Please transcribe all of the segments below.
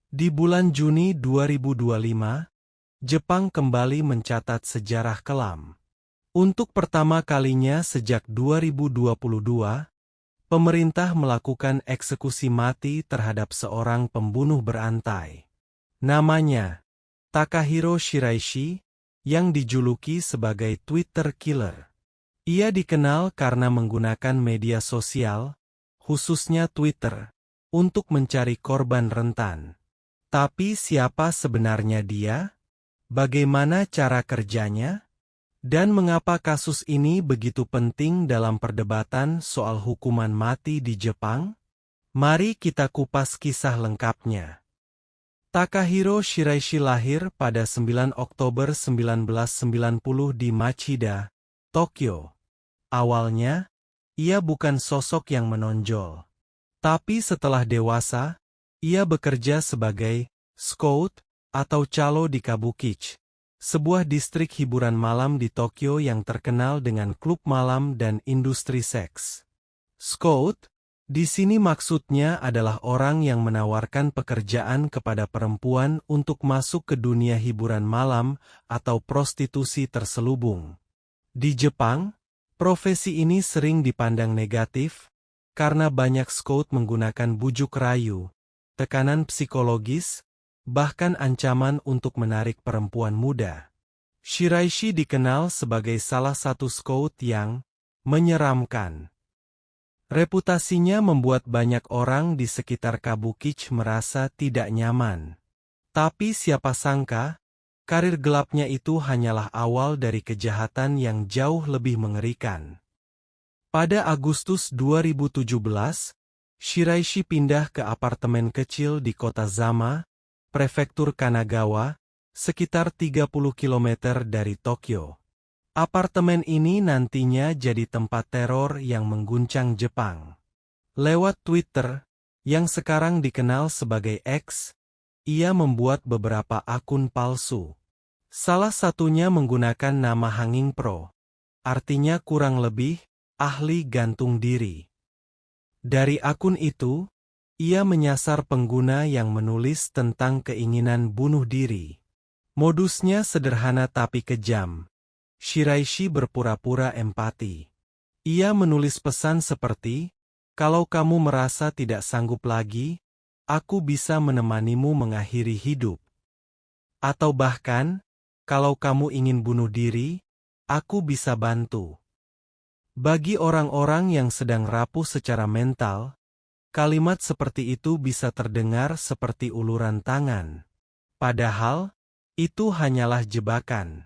Di bulan Juni 2025, Jepang kembali mencatat sejarah kelam. Untuk pertama kalinya sejak 2022, pemerintah melakukan eksekusi mati terhadap seorang pembunuh berantai. Namanya Takahiro Shiraishi, yang dijuluki sebagai Twitter Killer. Ia dikenal karena menggunakan media sosial, khususnya Twitter, untuk mencari korban rentan. Tapi siapa sebenarnya dia? Bagaimana cara kerjanya? Dan mengapa kasus ini begitu penting dalam perdebatan soal hukuman mati di Jepang? Mari kita kupas kisah lengkapnya. Takahiro Shiraishi lahir pada 9 Oktober 1990 di Machida, Tokyo. Awalnya, ia bukan sosok yang menonjol. Tapi setelah dewasa, ia bekerja sebagai scout atau calo di Kabukicho, sebuah distrik hiburan malam di Tokyo yang terkenal dengan klub malam dan industri seks. Scout, di sini maksudnya adalah orang yang menawarkan pekerjaan kepada perempuan untuk masuk ke dunia hiburan malam atau prostitusi terselubung. Di Jepang, profesi ini sering dipandang negatif, karena banyak scout menggunakan bujuk rayu, tekanan psikologis, bahkan ancaman untuk menarik perempuan muda. Shiraishi dikenal sebagai salah satu scout yang menyeramkan. Reputasinya membuat banyak orang di sekitar Kabukicho merasa tidak nyaman. Tapi siapa sangka, karir gelapnya itu hanyalah awal dari kejahatan yang jauh lebih mengerikan. Pada Agustus 2017, Shiraishi pindah ke apartemen kecil di kota Zama, prefektur Kanagawa, sekitar 30 km dari Tokyo. Apartemen ini nantinya jadi tempat teror yang mengguncang Jepang. Lewat Twitter, yang sekarang dikenal sebagai X, ia membuat beberapa akun palsu. Salah satunya menggunakan nama Hanging Pro, artinya kurang lebih, ahli gantung diri. Dari akun itu, ia menyasar pengguna yang menulis tentang keinginan bunuh diri. Modusnya sederhana tapi kejam. Shiraishi berpura-pura empati. Ia menulis pesan seperti, "Kalau kamu merasa tidak sanggup lagi, aku bisa menemanimu mengakhiri hidup." Atau bahkan, "Kalau kamu ingin bunuh diri, aku bisa bantu." Bagi orang-orang yang sedang rapuh secara mental, kalimat seperti itu bisa terdengar seperti uluran tangan. Padahal, itu hanyalah jebakan.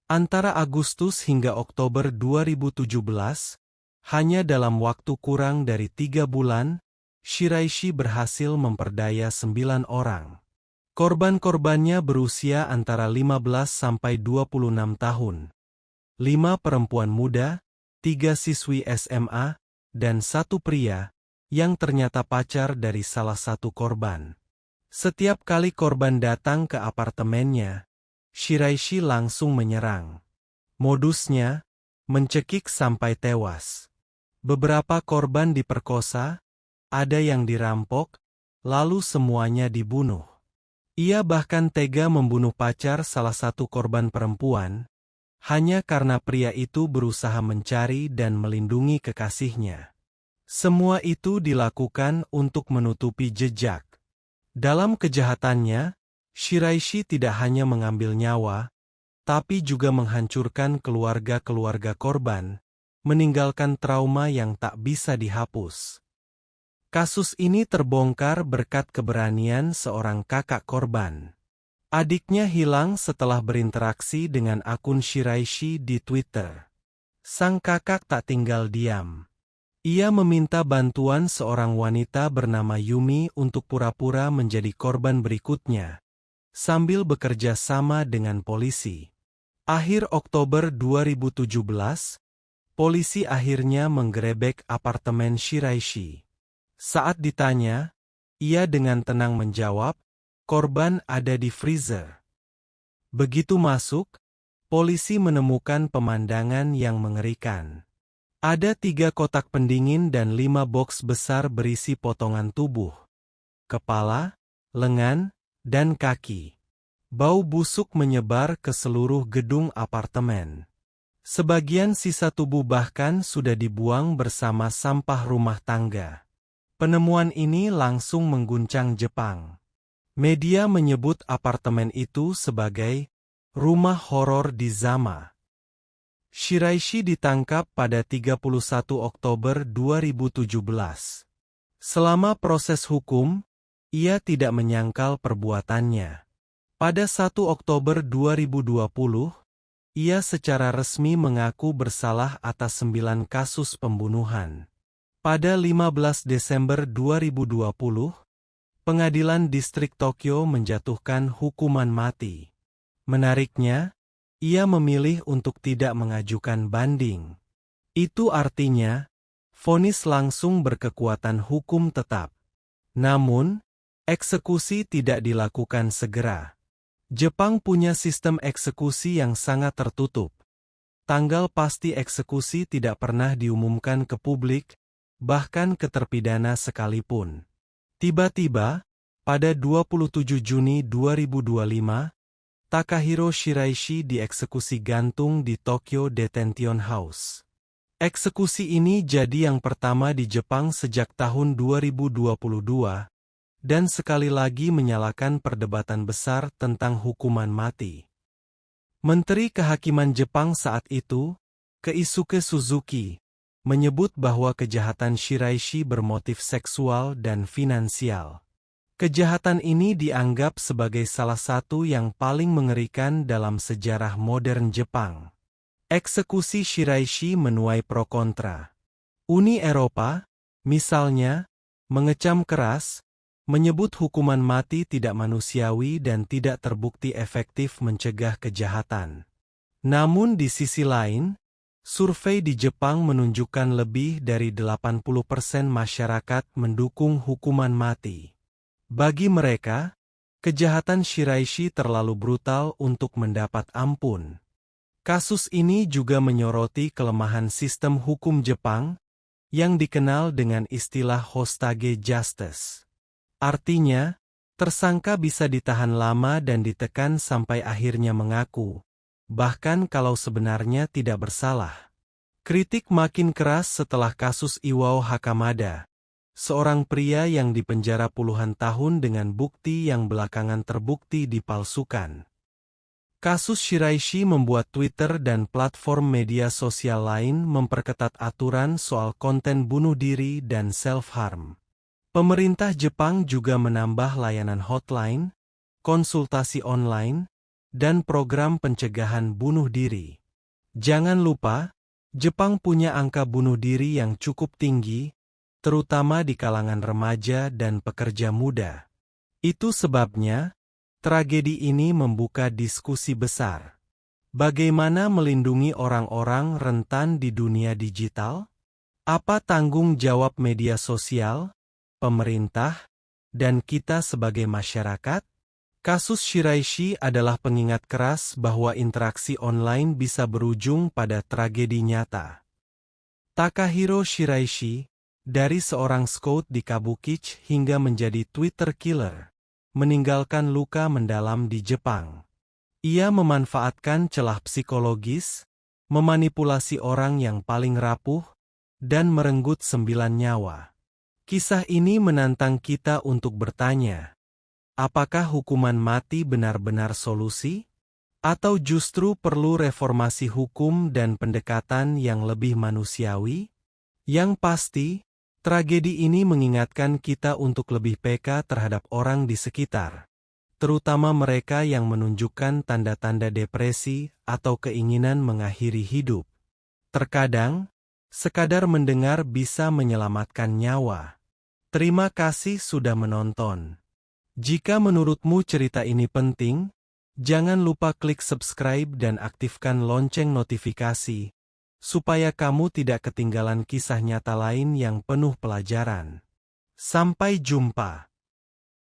Antara Agustus hingga Oktober 2017, hanya dalam waktu kurang dari 3 bulan, Shiraishi berhasil memperdaya 9 orang. Korban-korbannya berusia antara 15 sampai 26 tahun. 5 perempuan muda, 3 siswi SMA, dan 1 pria, yang ternyata pacar dari salah satu korban. Setiap kali korban datang ke apartemennya, Shiraishi langsung menyerang. Modusnya, mencekik sampai tewas. Beberapa korban diperkosa, ada yang dirampok, lalu semuanya dibunuh. Ia bahkan tega membunuh pacar salah satu korban perempuan, hanya karena pria itu berusaha mencari dan melindungi kekasihnya. Semua itu dilakukan untuk menutupi jejak. Dalam kejahatannya, Shiraishi tidak hanya mengambil nyawa, tapi juga menghancurkan keluarga-keluarga korban, meninggalkan trauma yang tak bisa dihapus. Kasus ini terbongkar berkat keberanian seorang kakak korban. Adiknya hilang setelah berinteraksi dengan akun Shiraishi di Twitter. Sang kakak tak tinggal diam. Ia meminta bantuan seorang wanita bernama Yumi untuk pura-pura menjadi korban berikutnya, sambil bekerja sama dengan polisi. Akhir Oktober 2017, polisi akhirnya menggerebek apartemen Shiraishi. Saat ditanya, ia dengan tenang menjawab, "Korban ada di freezer." Begitu masuk, polisi menemukan pemandangan yang mengerikan. Ada 3 kotak pendingin dan 5 boks besar berisi potongan tubuh, kepala, lengan, dan kaki. Bau busuk menyebar ke seluruh gedung apartemen. Sebagian sisa tubuh bahkan sudah dibuang bersama sampah rumah tangga. Penemuan ini langsung mengguncang Jepang. Media menyebut apartemen itu sebagai rumah horor di Zama. Shiraishi ditangkap pada 31 Oktober 2017. Selama proses hukum, ia tidak menyangkal perbuatannya. Pada 1 Oktober 2020, ia secara resmi mengaku bersalah atas 9 kasus pembunuhan. Pada 15 Desember 2020, Pengadilan Distrik Tokyo menjatuhkan hukuman mati. Menariknya, ia memilih untuk tidak mengajukan banding. Itu artinya, vonis langsung berkekuatan hukum tetap. Namun, eksekusi tidak dilakukan segera. Jepang punya sistem eksekusi yang sangat tertutup. Tanggal pasti eksekusi tidak pernah diumumkan ke publik, bahkan ke terpidana sekalipun. Tiba-tiba, pada 27 Juni 2025, Takahiro Shiraishi dieksekusi gantung di Tokyo Detention House. Eksekusi ini jadi yang pertama di Jepang sejak tahun 2022, dan sekali lagi menyalakan perdebatan besar tentang hukuman mati. Menteri Kehakiman Jepang saat itu, Keisuke Suzuki, menyebut bahwa kejahatan Shiraishi bermotif seksual dan finansial. Kejahatan ini dianggap sebagai salah satu yang paling mengerikan dalam sejarah modern Jepang. Eksekusi Shiraishi menuai pro kontra. Uni Eropa, misalnya, mengecam keras, menyebut hukuman mati tidak manusiawi dan tidak terbukti efektif mencegah kejahatan. Namun di sisi lain, survei di Jepang menunjukkan lebih dari 80% masyarakat mendukung hukuman mati. Bagi mereka, kejahatan Shiraishi terlalu brutal untuk mendapat ampun. Kasus ini juga menyoroti kelemahan sistem hukum Jepang, yang dikenal dengan istilah hostage justice. Artinya, tersangka bisa ditahan lama dan ditekan sampai akhirnya mengaku, bahkan kalau sebenarnya tidak bersalah. Kritik makin keras setelah kasus Iwao Hakamada, seorang pria yang dipenjara puluhan tahun dengan bukti yang belakangan terbukti dipalsukan. Kasus Shiraishi membuat Twitter dan platform media sosial lain memperketat aturan soal konten bunuh diri dan self-harm. Pemerintah Jepang juga menambah layanan hotline, konsultasi online, dan program pencegahan bunuh diri. Jangan lupa, Jepang punya angka bunuh diri yang cukup tinggi, terutama di kalangan remaja dan pekerja muda. Itu sebabnya, tragedi ini membuka diskusi besar. Bagaimana melindungi orang-orang rentan di dunia digital? Apa tanggung jawab media sosial, pemerintah, dan kita sebagai masyarakat? Kasus Shiraishi adalah pengingat keras bahwa interaksi online bisa berujung pada tragedi nyata. Takahiro Shiraishi, dari seorang scout di Kabukicho hingga menjadi Twitter killer, meninggalkan luka mendalam di Jepang. Ia memanfaatkan celah psikologis, memanipulasi orang yang paling rapuh, dan merenggut 9 nyawa. Kisah ini menantang kita untuk bertanya, apakah hukuman mati benar-benar solusi? Atau justru perlu reformasi hukum dan pendekatan yang lebih manusiawi? Yang pasti, tragedi ini mengingatkan kita untuk lebih peka terhadap orang di sekitar, terutama mereka yang menunjukkan tanda-tanda depresi atau keinginan mengakhiri hidup. Terkadang, sekadar mendengar bisa menyelamatkan nyawa. Terima kasih sudah menonton. Jika menurutmu cerita ini penting, jangan lupa klik subscribe dan aktifkan lonceng notifikasi, supaya kamu tidak ketinggalan kisah nyata lain yang penuh pelajaran. Sampai jumpa.